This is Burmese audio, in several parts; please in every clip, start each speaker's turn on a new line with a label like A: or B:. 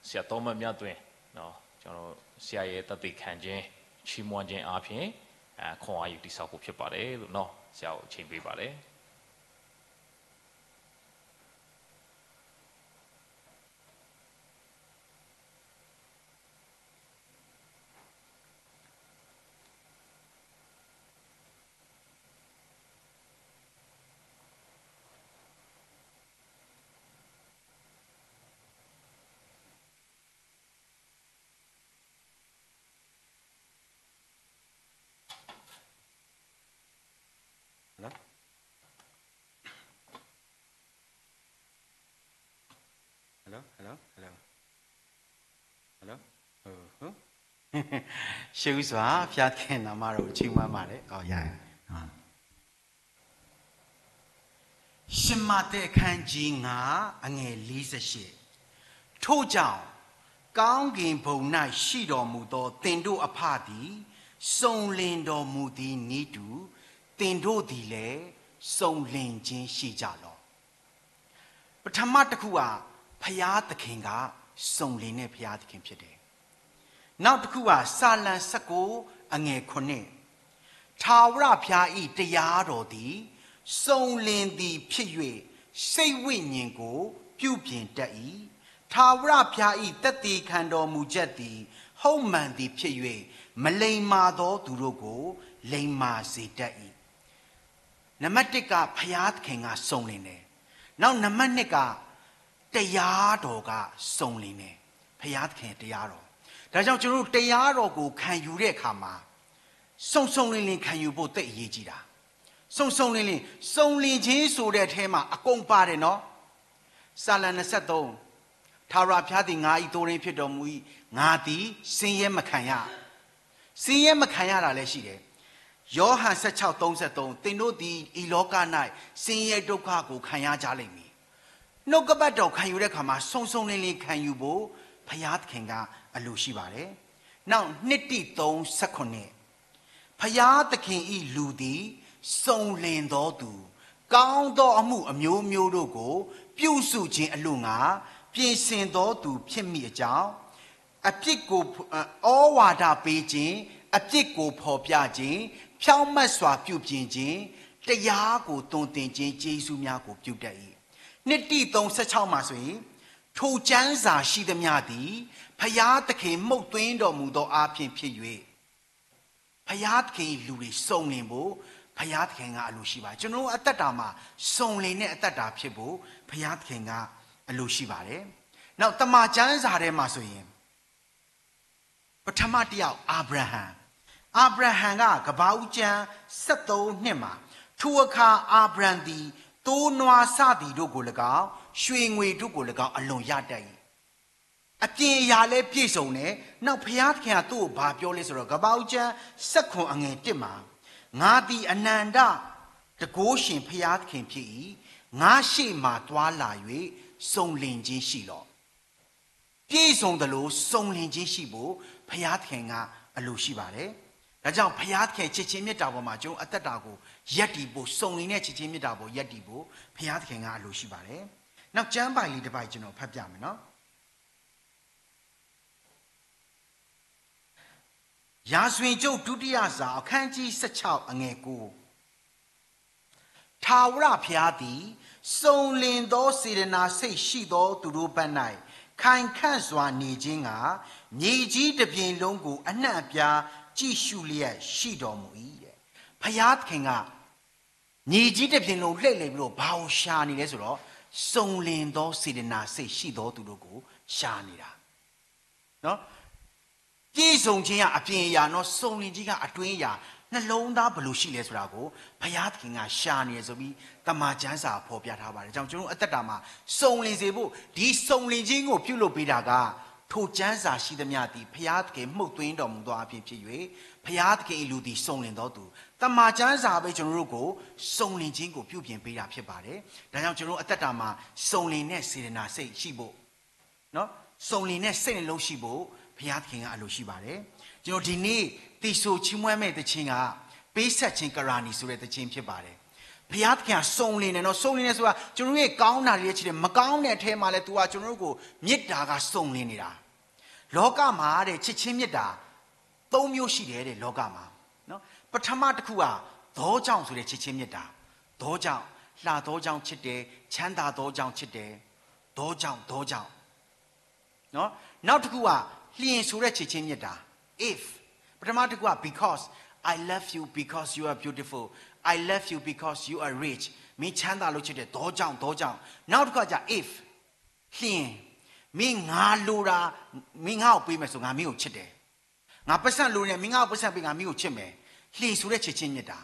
A: ဆရာတော်မမြတ်တွင်နော်ကျွန်တော်ဆရာရဲ့တသက်ခံခြင်းချီးမွမ်းခြင်းအပြင်ခွန်အားယူတည်ဆောက်ဖို့ဖြစ်ပါတယ်လို့နော်ဆရာကိုအချိန်ပေးပါတယ်
B: ရှေးဥစွာဖျားခင်နာမတော်ချီးမွမ်းပါတယ်။ရရင်ရှင်မတဲ့ခန်းကြီး9အငယ်48ထို့ကြောင့်ကောင်းကင်ဘုံ၌ရှိတော်မူသောသင်တို့အဖသည်စုံလင်တော်မူသည်နိတူသင်တို့သည်လည်းစုံလင်ခြင်းရှိကြလော့ပထမတစ်ခုကဖျားသခင်ကစုံလင်တဲ့ဖျားသခင်ဖြစ်တယ်နောက်တစ်ခုကစာလံ19အငယ်9ထာဝရဘုရားဤတရားတော်သည်စုံလင်သည်ဖြစ်၍စိတ်ဝိညာဉ်ကိုပြုပြင်တတ်၏ထာဝရဘုရားဤတသက်ခံတော်မူချက်သည်ဟုတ်မှန်သည်ဖြစ်၍မလိမ္မာသောသူတို့ကိုလိမ္မာစေတတ်၏နံပါတ်1ကဘုရားသခင်ကစုံလင်တယ်နောက်နံပါတ်2ကတရားတော်ကစုံလင်တယ်ဘုရားသခင်တရားတော်ဒါကြောင့်ကျွန်တော်တို့တရားတော်ကိုခံယူတဲ့အခါမှာစုံစုံလင်လင်ခံယူဖို့သိအရေးကြီးတာစုံစုံလင်လင်စုံလင်ခြင်းဆိုတဲ့အထဲမှာအကုန်ပါတယ်နော်စာလံ23ထာဝရဘုရားသည်ငါဤသိုးရင်းဖြစ်တော်မူ၏ငါသည်ဆင်းရဲမခံရတာလည်းရှိတယ်ယောဟန်16:33သင်တို့သည်ဤလောက၌ဆင်းရဲဒုက္ခကိုခံရကြလိမ့်မည်နှုတ်ကပတ်တော်ခံယူတဲ့အခါမှာစုံစုံလင်လင်ခံယူဖို့ဘုရားသခင်ကအလိုရှိပါတယ်နောက်နှစ်တိ3:19ဘုရားသခင်ဤလူသည်စုံလင်သောသူကောင်းသောအမှုအမျိုးမျိုးတို့ကိုပြုစုခြင်းအလို့ငါပြင်ဆင်သောသူဖြစ်မိအကြောင်းအပြစ်ကိုဩဝါဒပေးခြင်းအပြစ်ကိုဖော်ပြခြင်းဖြောင့်မတ်စွာပြုပြင်ခြင်းတရားကိုသွန်သင်ခြင်းကျေးဇူးများကိုပြုတတ်၏နှစ်တိ3:16မှာဆိုရင်ထိုကျမ်းစာရှိသမျှသည်ဖယားသခင်မှုတ်သွင်းတော်မူသောအားဖြင့်ဖြစ်၍ဖယားသခင်လူတွေစုံလင်ဖို့ဖယားသခင်ကအလိုရှိပါတယ်ကျွန်တော်အသက်တာမှာစုံလင်တဲ့အသက်တာဖြစ်ဖို့ဖယားသခင်ကအလိုရှိပါတယ်နောက်တမန်ကျမ်းစာထဲမှာဆိုရင်ပထမတစ်ယောက်အာဗြဟံကကဘာဦးကျမ်း73နှစ်မှာထိုအခါအာဗြဟံသည်တိုးနွားစသည်တို့ကို၎င်းရွှေငွေတို့ကို၎င်းအလွန်ရတတ်၏အပြင်အရာလည်းပြည့်စုံတယ်နောက်ဘုရားသခင်ကသူ့ကိုဘာပြောလဲဆိုတော့ကပောက်ကျမ်း7အငယ်1မှာငါသည်အနန္တတကိုးရှင်ဘုရားသခင်ဖြစ်၏ငါရှေ့မှာတွာလာ၍စုံလင်ခြင်းရှိလော့ပြည့်စုံတယ်လို့စုံလင်ခြင်းရှိဖို့ဘုရားသခင်ကအလိုရှိပါတယ်ဒါကြောင့်ဘုရားသခင်ချစ်ချင်းမြတ်တာပေါ်မှာကျွန်တော်အသက်တာကိုယက်တည်ဖို့စုံလင်တဲ့ချစ်ချင်းမြတ်တာပေါ်ယက်တည်ဖို့ဘုရားသခင်ကအလိုရှိပါတယ်နောက်ကျမ်းပိုင်လေးတစ်ပိုက်ကျွန်တော်ဖတ်ပြမယ်နော်ရာဇဝင်ကျုပ်ဒုတိယစာအခန်းကြီး16အငယ်9ထာဝရဘုရားသည်စုံလင်သောစေတနာစိတ်ရှိသောသူတို့ဘက်၌ခိုင်ခန့်စွာနေခြင်းကမြေကြီးတစ်ပြင်လုံးကိုအနှံ့အပြားကြည့်ရှုလျက်ရှိတော်မူ၏တဲ့ဘုရားသခင်ကမြေကြီးတစ်ပြင်လုံးလှည့်လည်ပြီးတော့ဘာကိုရှာနေလဲဆိုတော့စုံလင်သောစေတနာစိတ်ရှိသောသူတို့ကိုရှာနေတာနော်ပြည့်စုံခြင်းကအပြင်အရာနော်စုံလင်ခြင်းကအတွင်းအရာနှလုံးသားဘယ်လိုရှိလဲဆိုတာကိုဘုရားသခင်ကရှာနေရဆိုပြီးတမန်ကျမ်းစာဖော်ပြထားပါတယ်။ကြောင့်ကျွန်တော်အသက်တာမှာစုံလင်စေဖို့ဒီစုံလင်ခြင်းကိုပြုလုပ်ပေးတာကထိုကျမ်းစာရှိသမျှသည်ဘုရားသခင်မှုတ်သွင်းတော်မူသောအဖြစ်ဖြစ်၍ဘုရားသခင်၏လူသည်စုံလင်တော်သူတမန်ကျမ်းစာပဲကျွန်တော်တို့ကိုစုံလင်ခြင်းကိုပြုပြင်ပေးတာဖြစ်ပါတယ်။ဒါကြောင့်ကျွန်တော်အသက်တာမှာစုံလင်တဲ့စေတနာစိတ်ရှိဖို့နော်စုံလင်တဲ့စိတ်နှလုံးရှိဖို့ဘုရားသခင်ကအလိုရှိပါတယ်ကျွန်တော်ဒီနေ့တီဆိုချီးမွမ်းမဲ့တခြင်းကပေးဆက်ခြင်းကရာနီဆိုတဲ့တခြင်းဖြစ်ပါတယ် ဘုရားသခင်ကစုံလင်တယ်နော်စုံလင်တယ်ဆိုတာကျွန်တော်ရဲ့ကောင်းတာတွေချစ်တယ်မကောင်းတဲ့အထဲမှာလဲ तू ကကျွန်တော်တို့ကိုမေတ္တာကစုံလင်နေတာလောကမှာတဲ့ချစ်ချင်းမေတ္တာ၃မျိုးရှိတယ်တဲ့လောကမှာနော်ပထမတစ်ခုကဒေါကြောင့်ဆိုတဲ့ချစ်ချင်းမေတ္တာဒေါကြောင့်လှဒေါကြောင့်ချစ်တယ်ချမ်းသာဒေါကြောင့်ချစ်တယ်ဒေါကြောင့်နော်နောက်တစ်ခုကလျင်ဆိုတဲ့ချစ်ချင်းမေတ္တာ if ပထမတစ်ခုက because I love you because you are beautiful I love you because you are rich မင်းချမ်းသာလို့ချစ်တယ်ဒေါကြောင့်နောက်တစ်ခါကျ if လျင်မင်းငါလိုတာမင်းငါ့ကိုပေးမယ်ဆိုငါမင်းကိုချစ်တယ်ငါပတ်စံလိုနေမင်းငါ့ကိုပတ်စံပေးငါမင်းကိုချစ်မယ်လျင်ဆိုတဲ့ချစ်ချင်းမြတ်တာ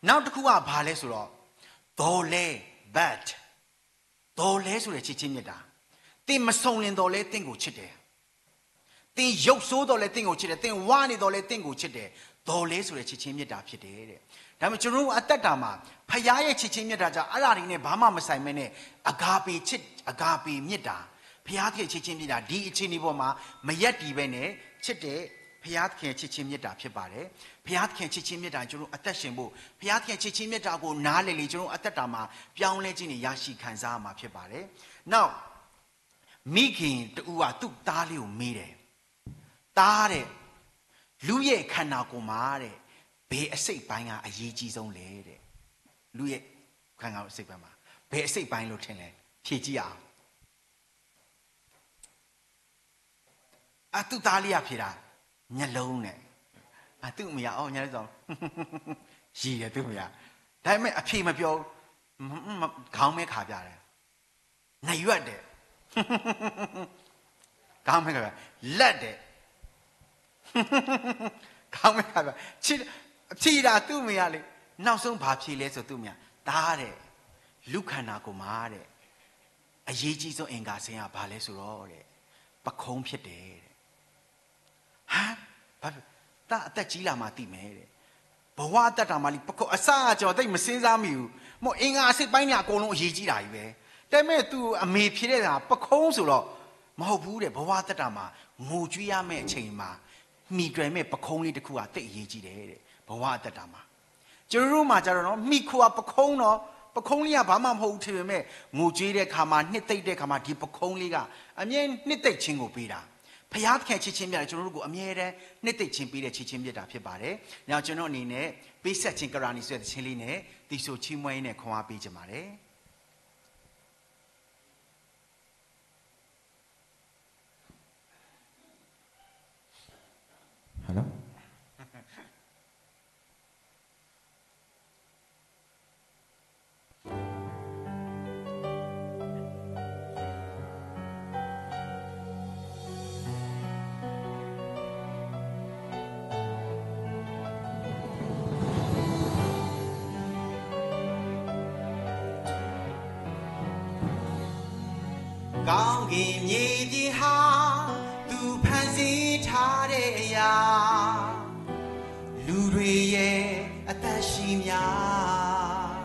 B: နောက်တစ်ခုကဘာလဲဆိုတော့ဒေါ်လဲ but ဒေါ်လဲဆိုတဲ့ချစ်ချင်းမြတ်တာတင်မစုံလင်တော့လဲတင့်ကိုချစ်တယ်တင်ရုပ်ဆိုးတော့လဲတင့်ကိုချစ်တယ်တင်ဝါနေတော့လဲတင့်ကိုချစ်တယ်ဒေါ်လဲဆိုတဲ့ချစ်ချင်းမြတ်တာဖြစ်တယ်တဲ့ဒါပေမဲ့ကျွန်တော်တို့အသက်တာမှာဖခင်ရဲ့ချစ်ချင်းမြတ်တာကြောင့်အဲ့ဒါတွေနဲ့ဘာမှမဆိုင်မဲနဲ့အဂါပေချစ်အဂါပေမြတ်တာဖခင်ရဲ့ချစ်ချင်းမြတ်တာဒီအခြေအနေပေါ်မှာမရက်တီးပဲနဲ့ချစ်တဲ့ဖခင်ချစ်ချင်းမြတ်တာဖြစ်ပါတယ်ဖခင်ချစ်ချင်းမြတ်တာကျွန်တော်အသက်ရှင်ဖို့ဖခင်ချစ်ချင်းမြတ်တာကိုနားလည်လေကျွန်တော်အသက်တာမှာပြောင်းလဲခြင်းတွေရရှိခံစားရမှာဖြစ်ပါတယ်နောက်မိခင်တူကသူ့သားလေးကိုမေးတယ်သားတဲ့လူရဲ့ခန္ဓာကိုယ်မှာတဲ့ဘယ်အစိတ်ပိုင်းကအရေးကြီးဆုံးလဲတဲ့လူရဲ့ခန္ဓာကိုယ်အစိတ်ပိုင်းမှာဘယ်အစိတ်ပိုင်းလို့ထင်လဲဖြေကြည့်အောင်သူ့သားလေးကဖြေတာမျက်လုံးနဲ့သူ့မရအောင်ညာလေးဆိုရည်တယ်သူ့မရဒါပေမဲ့အဖြေမပြောခေါင်းမဲခါပြတယ်နှရွက်တယ်ခေါင်းမဲခါပြလက်တယ်ခေါင်းမဲခါပြချစ်ဖြေတာသူ့မရလေနောက်ဆုံးဘာဖြေလဲဆိုသူ့မရဒါတဲ့လူခန္ဓာကိုယ်မှာတဲ့အရေးကြီးဆုံးအင်္ဂါစင်ကဘာလဲဆိုတော့တဲ့ပခုံးဖြစ်တယ်တဲ့ဘာတာအသက်ကြီးလာမှသိမယ်တဲ့ဘဝအသက်တာမှလीပခုံးအစအကျော်တိတ်မစင်းစားမိဘူးမို့အင်္ဂါအစိတ်ပိုင်းညာအကုန်လုံးအရေးကြီးတာကြီးပဲဒါပေမဲ့ तू အမေဖြေတဲ့ဟာပခုံးဆိုတော့မဟုတ်ဘူးတဲ့ဘဝအသက်တာမှာငိုကြွေးရမယ့်အချိန်မှာမိတွယ်မဲ့ပခုံးလေးတစ်ခုကတိတ်အရေးကြီးတယ်တဲ့ဘဝအသက်တာမှာကျွန်တော်တို့မှာကြတော့နော်မိခွာပခုံးတော့ပခုံးလေးကဘာမှမဟုတ်ဘူးထင်ပေမဲ့ငိုကြွေးတဲ့ခါမှာနှစ်သိမ့်တဲ့ခါမှာဒီပခုံးလေးကအမြဲနှစ်သိမ့်ခြင်းကိုပေးတာဖျားသခင်ချစ်ချင်းမြတ်တယ်ကျွန်တော်တို့ကိုအမြဲတမ်းနှစ်သိမ့်ခြင်းပေးတဲ့ချစ်ချင်းမြတ်တာဖြစ်ပါတယ်။နောက်ကျွန်တော်အနေနဲ့ပေးဆက်ခြင်းကရာနီဆိုတဲ့ချင်းလေးနဲ့တီဆိုချီးမွမ်းနဲ့ခွန်အားပေးကြပါတယ်။ Hello ကောင်းကင်မြေကြီးဟာသူဖန်ဆင်းထားတဲ့အရာလူတွေရဲ့အသက်ရှိများ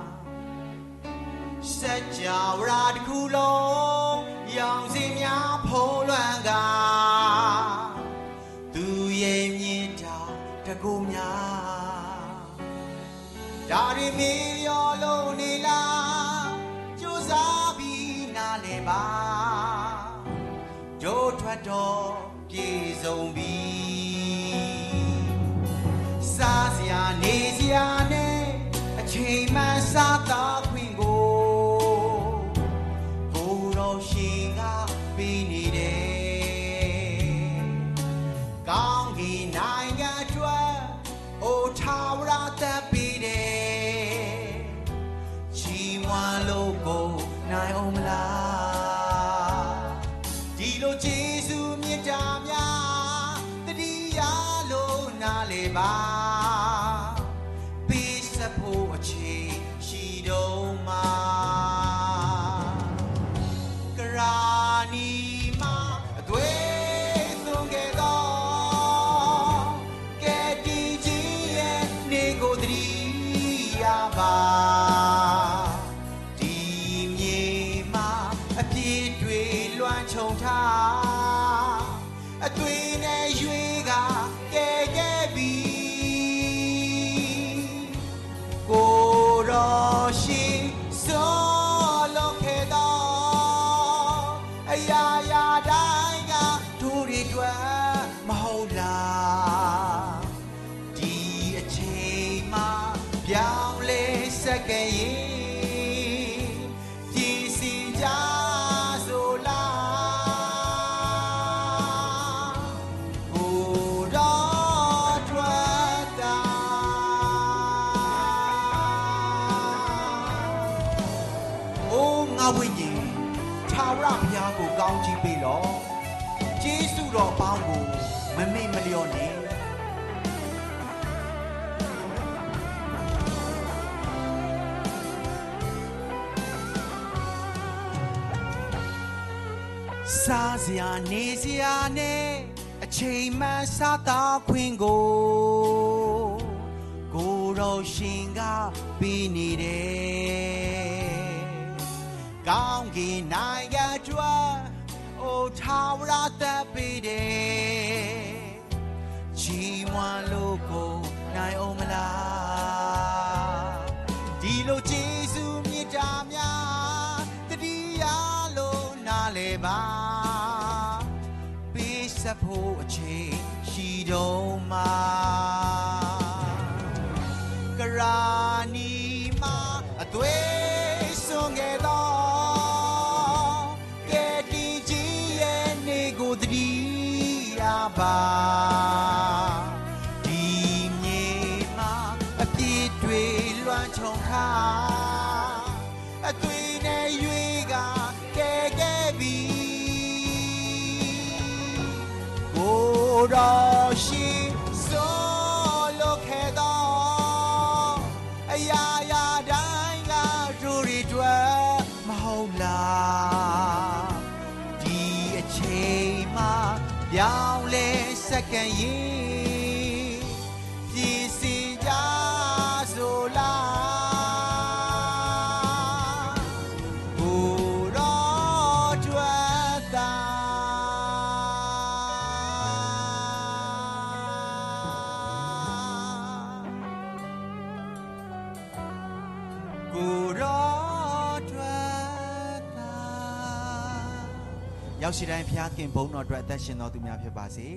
B: စัจ java တစ်ခုလုံးရောင်စင်များဖုံးလွှမ်းကသူရဲ့မြင့်တာတကူများဒါရီမီရောလုံးနေလားကြိုးစားပြီးနားလည်ပါတို့ထွက်တော်ပြေဆုံးပြီစားစရာနေစရာနဲ့အချိန်မှစားတော့ခွင့်ကိုဘိုးတော်ရှင်ကပေးနေတယ်ကောင်းကင်နိုင်ငံအတွက်အိုထာဝရသက်ပေးတယ်ချီးမွမ်းလို့ကိုနိုင်အောင်မလားဒီလိုကျေးဇူးမြတ်တာများတတိယလို့နားလေပါပေးစဖို့အချိန်ရှိတော့မှာကရာနီမှာအသွေးသွန်ခဲ့တော့ကဲတီကြီးရဲ့နေကိုတတိယပါဒီမြေမှာအပြည့်တွေလွှမ်းခြုံထားအသွေးနဲ့ရွေးကကဲခဲ့ပြီ အတွက်မဟုတ်လားဒီအချိန်မှာပြောင်းလဲစက္ကန့်ရင်ကြည်စီကြဆိုလားကိုတော်ထွက်တာအိုးငါဝိညာဉ်ထာဝရဘုရားကိုကောင်းချီးပေးလော့ကျေးဇူးတော်ပေါင်းကိုမမေ့မလျော့နဲ့စားစရာနေစရာနဲ့အချိန်မှန်စားတော့ခွင့်ကိုတော်ရှင်ကပြီးနေတယ်ကောင်းကင်နိုင်ငံကျွမ်းအိုထာဝရသက်ပေးတယ်ချီးမွမ်းလို့ကိုနိုင်အောင်မလားဒီလိုကျေးဇူးမြတ်တာများတတိယလို့နားလေပါပေးဆက်ဖို့အချိန်ရှိတော့မှာကရာနီမှာအသွေးစွန်ခဲ့တော့ကဲတီကြီးရဲ့နေကိုတတိယပါဒီမြေမှာအပြည့်တွေလွှမ်းခြုံခါအသွေးနဲ့ရွေးကကဲခဲ့ပြီကိုတော်ရှိစိုးလို့ခဲ့တော့အရာရာတိုင်းကတို့တွေတွေ့မဟုတ်လားဒီအချိန်မှာပြောင်းလဲစက္ကန့်ရင်ပြည်စီကြဆိုလားကိုတော်ထွက်တာကိုတော်ထွက်တာရောက်ရှိတိုင်းဘုရားခင်ဘုန်းတော်အတွက်အသက်ရှင်တော်သူများဖြစ်ပါစေ